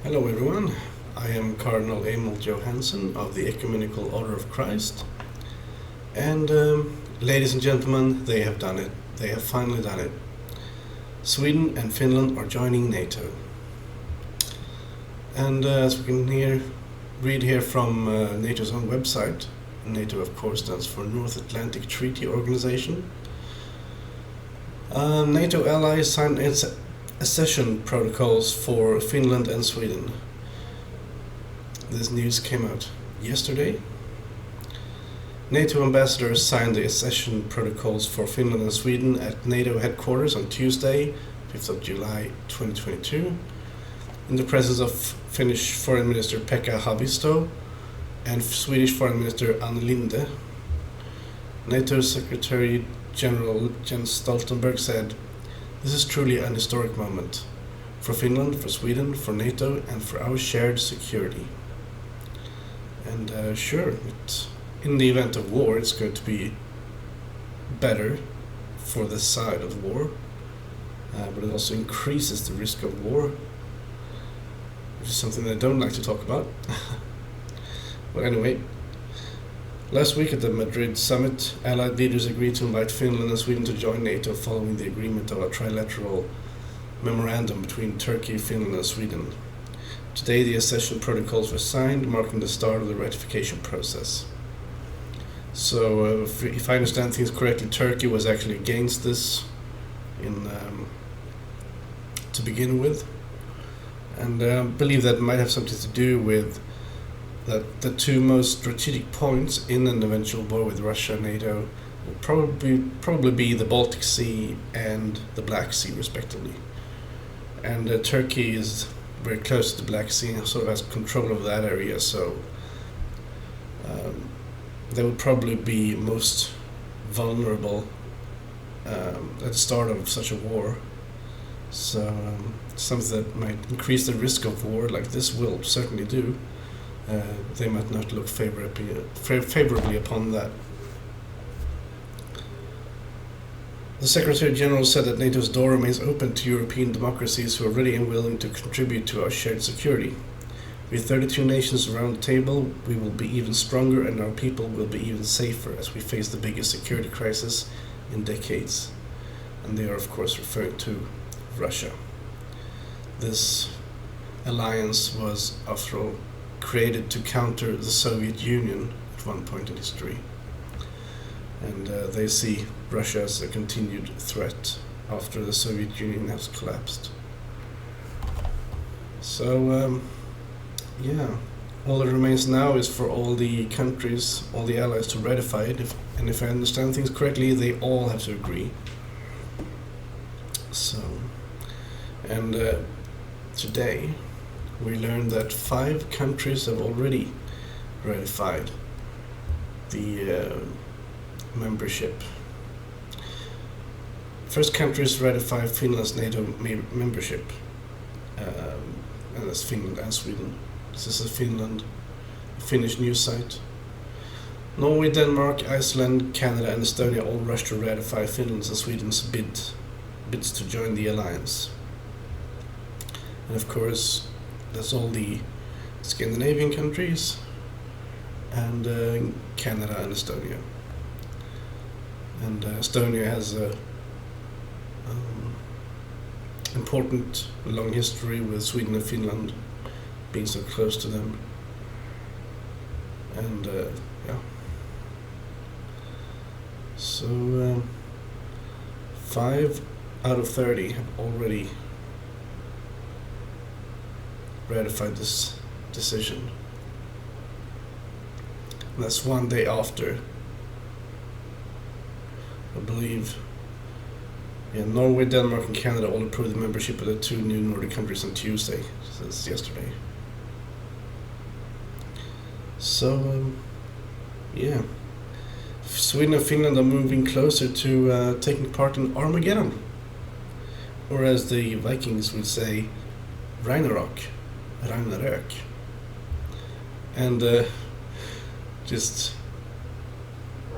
Hello everyone, I am Cardinal Emil Johansson of the Ecumenical Order of Christ, and ladies and gentlemen, they have done it. They have finally done it. Sweden and Finland are joining Nato. And as we can read here from NATO's own website, NATO of course stands for North Atlantic Treaty Organization. NATO allies signed accession protocols for Finland and Sweden. This news came out yesterday. NATO ambassadors signed the accession protocols for Finland and Sweden at NATO headquarters on Tuesday, 5th of July 2022, in the presence of Finnish Foreign Minister Pekka Haavisto and Swedish Foreign Minister Ann Linde. NATO Secretary General Jens Stoltenberg said, "This is truly an historic moment for Finland, for Sweden, for NATO, and for our shared security." And in the event of war, it's going to be better for the side of war, but it also increases the risk of war, which is something that I don't like to talk about. But anyway, last week at the Madrid summit, Allied leaders agreed to invite Finland and Sweden to join NATO following the agreement of a trilateral memorandum between Turkey, Finland and Sweden. Today the accession protocols were signed, marking the start of the ratification process. So, if I understand things correctly, Turkey was actually against this to begin with, and I believe that might have something to do with that the two most strategic points in an eventual war with Russia and NATO will probably be the Baltic Sea and the Black Sea, respectively. And Turkey is very close to the Black Sea and sort of has control of that area, so they would probably be most vulnerable at the start of such a war. So something that might increase the risk of war, like this will certainly do. They might not look favorably upon that. The Secretary General said that NATO's door remains open to European democracies who are ready and willing to contribute to our shared security. With 32 nations around the table, we will be even stronger and our people will be even safer as we face the biggest security crisis in decades. And they are of course referring to Russia. This alliance was, after all, created to counter the Soviet Union at one point in history. And they see Russia as a continued threat after the Soviet Union has collapsed. So, all that remains now is for all the countries, all the allies to ratify it, and if I understand things correctly, they all have to agree. So, and today we learned that 5 countries have already ratified the membership. First countries ratify Finland's NATO membership, and that's Finland and Sweden. This is a Finnish news site. Norway, Denmark, Iceland, Canada and Estonia all rushed to ratify Finland's and Sweden's bids to join the alliance. And of course, that's all the Scandinavian countries and Canada and Estonia. And Estonia has a important long history with Sweden and Finland being so close to them. And so 5 out of 30 have already ratified this decision. And that's one day after, I believe, Norway, Denmark and Canada all approved the membership of the 2 new Nordic countries on Tuesday. So that's yesterday. So, Sweden and Finland are moving closer to taking part in Armageddon. Or as the Vikings would say, Ragnarök. And just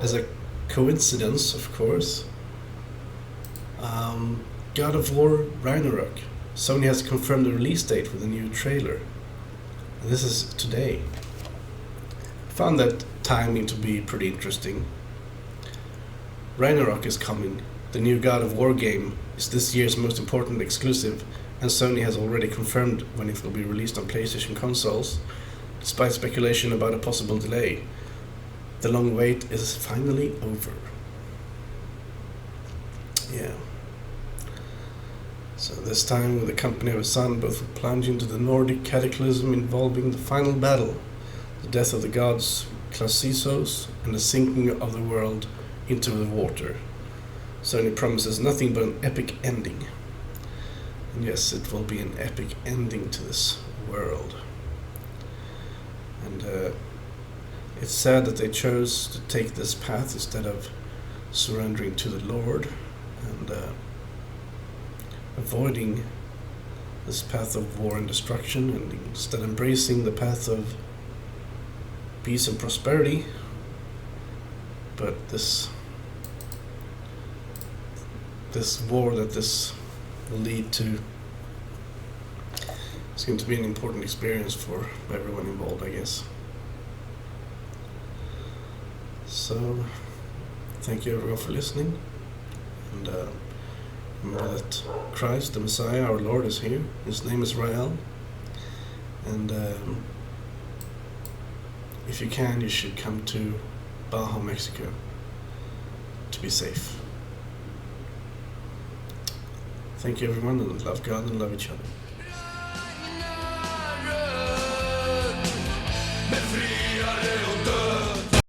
as a coincidence, of course, God of War Ragnarök Sony has confirmed the release date with a new trailer. And this is today. I found that timing to be pretty interesting. Ragnarök is coming. The new God of War game is this year's most important exclusive, and Sony has already confirmed when it will be released on PlayStation consoles, despite speculation about a possible delay. The long wait is finally over. Yeah. So this time, with the company of his son, both will plunge into the Nordic cataclysm involving the final battle, the death of the gods Classisos, and the sinking of the world into the water. Sony promises nothing but an epic ending. And yes, it will be an epic ending to this world. And it's sad that they chose to take this path instead of surrendering to the Lord and avoiding this path of war and destruction, and instead embracing the path of peace and prosperity. But this war that this will lead to is going to be an important experience for everyone involved, I guess. So, thank you everyone for listening, and remember that Christ, the Messiah, our Lord, is here. His name is Rael, and if you can, you should come to Baja, Mexico, to be safe. Thank you everyone, and love God and love each other. Befriare